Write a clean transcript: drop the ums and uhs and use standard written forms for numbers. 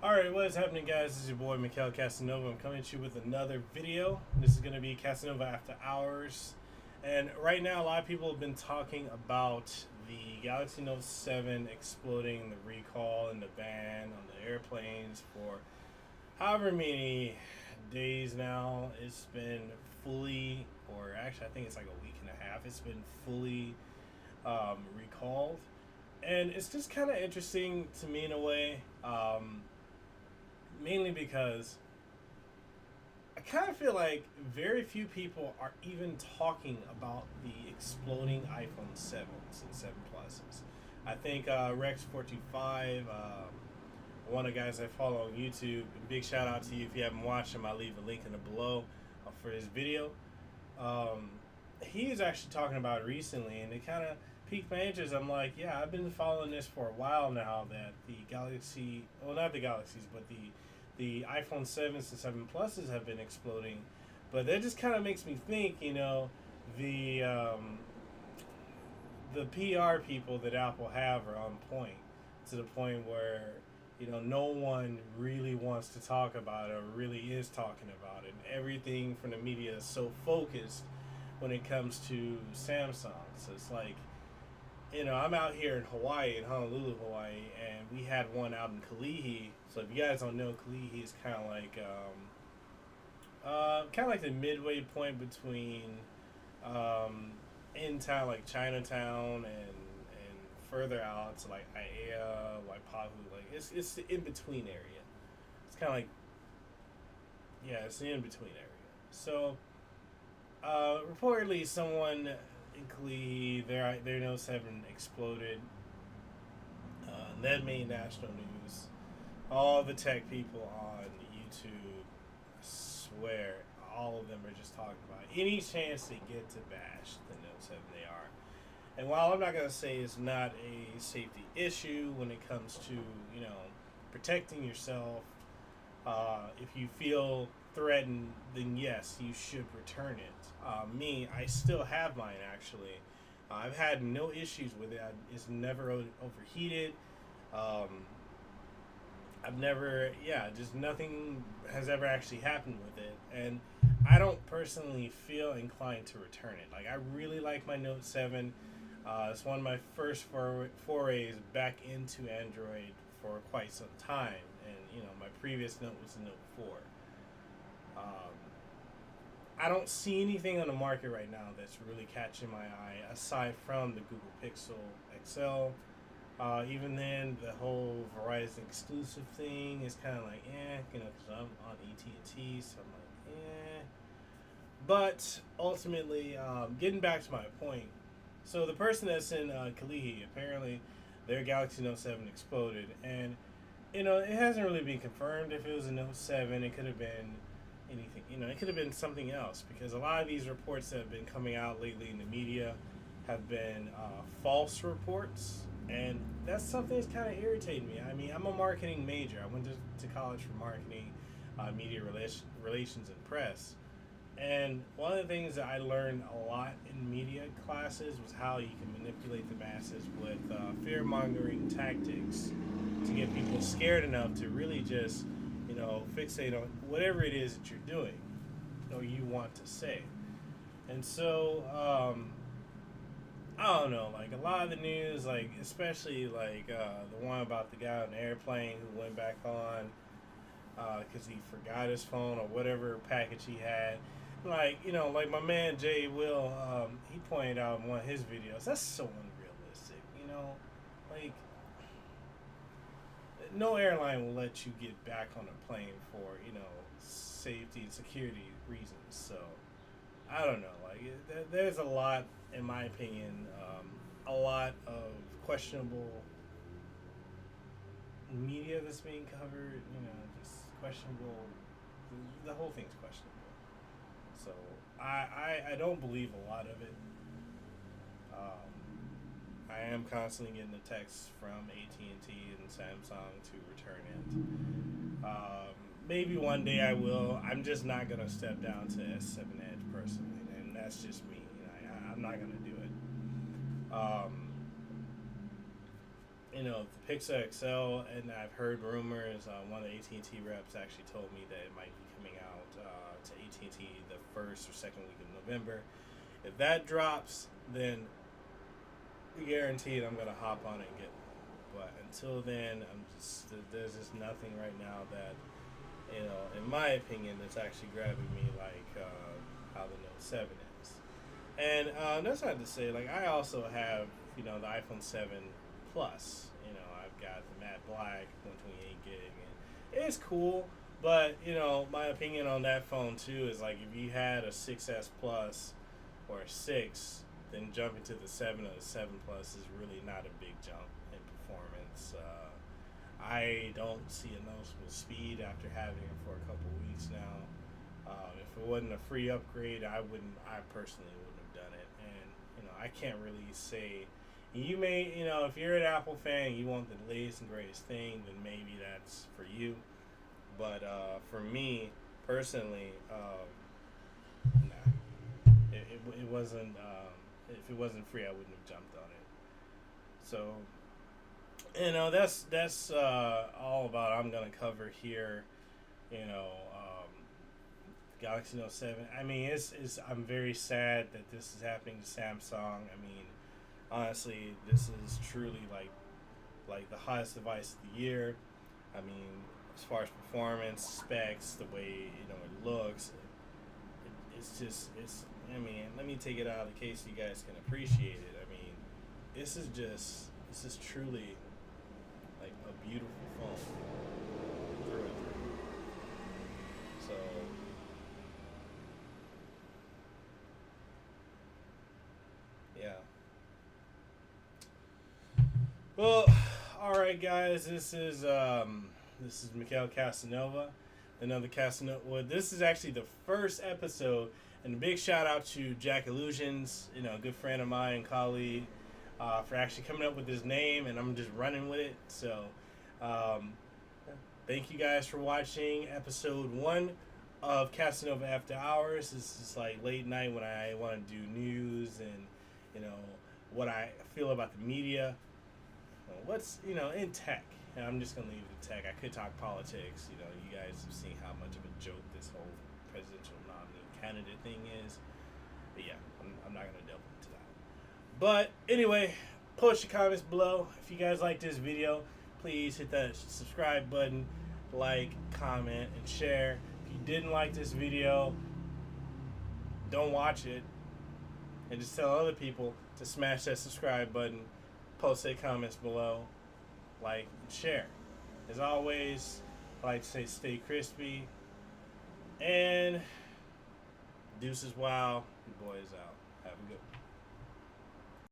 Alright, what is happening, guys? This is your boy Mekel Kasanova. I'm coming to you with another video. This is going to be Kasanova After Hours. And right now, a lot of people have been talking about the Galaxy Note 7 exploding, the recall and the ban on the airplanes for however many days now. It's been fully, or actually, I think it's like a week and a half, it's been fully recalled. And it's just kind of interesting to me in a way. Mainly because I kind of feel like very few people are even talking about the exploding iPhone 7s and 7 Pluses. I think Rex425, one of the guys I follow on YouTube, big shout out to you. If you haven't watched him, I'll leave a link in the below for his video. Um, he is actually talking about it recently, and it kind of piqued my interest. I'm like, yeah, I've been following this for a while now, that the Galaxy, well, not the Galaxies, but the iPhone 7s and 7 Pluses have been exploding. But that just kind of makes me think, the the PR people that Apple have are on point, to the point where no one really wants to talk about it or really is talking about it. And everything from the media is so focused when it comes to Samsung. So it's like, I'm out here in Hawaii, in Honolulu, Hawaii, and we had one out in Kalihi. So if you guys don't know, Kalihi is kind of like the midway point between in town, like Chinatown, and further out to like Aiea, Waipahu. Like it's the in between area. It's kind of like, yeah, it's the in between area. So reportedly, someone in Kalihi, their Note 7 exploded. That made national news. All the tech people on YouTube, I swear, all of them are just talking about it. Any chance they get to bash the Note 7, they are. And while I'm not going to say it's not a safety issue when it comes to, protecting yourself, if you feel threatened, then yes, you should return it. Me, I still have mine actually. I've had no issues with it. It's never overheated. Um, I've never, yeah, just nothing has ever actually happened with it. And I don't personally feel inclined to return it. Like, I really like my Note 7. It's one of my first forays back into Android for quite some time. And, my previous Note was the Note 4. Um, I don't see anything on the market right now that's really catching my eye aside from the Google Pixel XL. Even then, the whole Verizon exclusive thing is kind of like, because I'm on AT&T, so I'm like, But ultimately, getting back to my point, so the person that's in Kalihi, apparently their Galaxy Note 7 exploded, and it hasn't really been confirmed if it was a Note 7. It could have been anything. It could have been something else, because a lot of these reports that have been coming out lately in the media have been false reports, and that's something that's kind of irritating me. I mean, I'm a marketing major. I went to college for marketing, media relations and press. And one of the things that I learned a lot in media classes was how you can manipulate the masses with fear-mongering tactics to get people scared enough to really just, fixate on whatever it is that you're doing or you want to say. And so, I don't know, like a lot of the news, like especially like the one about the guy on the airplane who went back on because he forgot his phone or whatever package he had. Like, like my man Jay Will, he pointed out in one of his videos, that's so unrealistic, like no airline will let you get back on a plane for, safety and security reasons. So, I don't know, like there's a lot, in my opinion, a lot of questionable media that's being covered, just questionable, the whole thing's questionable. So I don't believe a lot of it. I am constantly getting the texts from AT&T and Samsung to return it. Maybe one day I will. I'm just not gonna step down to S7 Edge personally, and that's just me. I'm not gonna do it. you know, the Pixel XL, and I've heard rumors. One of the AT&T reps actually told me that it might be coming out to AT&T the first or second week of November. If that drops, then guaranteed I'm gonna hop on it and get one. But until then, there's just nothing right now that, you know, in my opinion, that's actually grabbing me like how the Note 7 is. And that's not to say, like, I also have, you know, the iPhone 7 Plus. You know, I've got the matte black, 128 gig, and it's cool. But, you know, my opinion on that phone too is like, if you had a 6S Plus or a 6, then jumping to the 7 or the 7 Plus is really not a big jump in performance. I don't see a noticeable speed after having it for a couple weeks now. If it wasn't a free upgrade, I personally wouldn't have done it. And, you know, I can't really say. You may, you know, if you're an Apple fan and you want the latest and greatest thing, then maybe that's for you. But for me personally, nah, it wasn't. If it wasn't free, I wouldn't have jumped on it. So, you know, that's all about I'm gonna cover here. You know, Galaxy Note 7. I mean, it's I'm very sad that this is happening to Samsung. I mean, honestly, this is truly like the hottest device of the year. I mean, as far as performance, specs, the way, you know, it looks, it's just it's. I mean, let me take it out of the case so you guys can appreciate it. I mean, this is truly like a beautiful phone through and through. So yeah. Well, all right, guys. This is Mekel Kasanova, another Casanova. Well, this is actually the first episode, and a big shout out to Jack Illusions, you know, a good friend of mine and colleague, for actually coming up with this name, and I'm just running with it. So, thank you guys for watching episode 1 of Kasanova After Hours. This is like late night when I want to do news and, you know, what I feel about the media. What's, you know, in tech. And I'm just gonna leave it to tech. I could talk politics. You know, you guys have seen how much of a joke this whole presidential nominee candidate thing is. But yeah, I'm not gonna delve into that. But anyway, post your comments below. If you guys like this video, please hit that subscribe button, like, comment, and share. If you didn't like this video, don't watch it, and just tell other people to smash that subscribe button. Post their comments below, like, and share. As always, I like to say stay crispy, and deuces wow, your boy is out.